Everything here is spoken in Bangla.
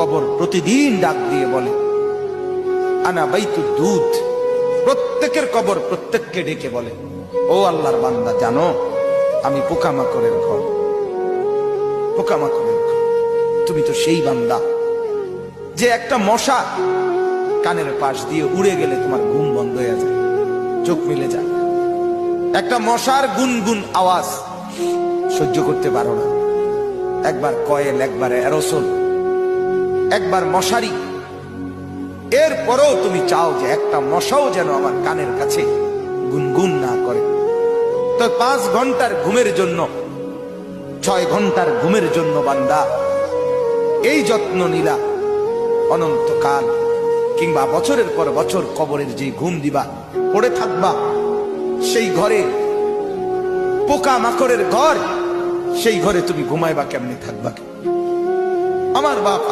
কবর প্রতিদিন ডাক দিয়ে বলে আনা বাইতুদ দুধ। প্রত্যেকের কবর প্রত্যেককে ডেকে বলে, ও আল্লাহর বান্দা, জানো আমি পোকামাকড়ের ঘর, পোকামাকড়ের ঘর। তুমি তো সেই বান্দা যে একটা মশা কানের পাশ দিয়ে উড়ে গেলে তোমার ঘুম বন্ধ হয়ে যায়, চোখ মিলে যায়। একটা মশার গুনগুন আওয়াজ সহ্য করতে পারো না। একবার কয়েল, একবার অ্যারোসোল, একবার মশারি, এরপরেও তুমি চাও যে একটা মশাও যেন আমার কানের কাছে গুনগুন না করে। তো 5 ঘন্টার ঘুমের জন্য, 6 ঘন্টার ঘুমের জন্য বান্দা এই যত্ন নিলা, অনন্তকাল কিংবা বছরের পর বছর কবরের যে ঘুম দিবা, পড়ে থাকবা সেই ঘরে, পোকা মাকড়ের ঘর, সেই ঘরে তুমি ঘুমাইবা কেমনে, থাকবা? আমার বাপ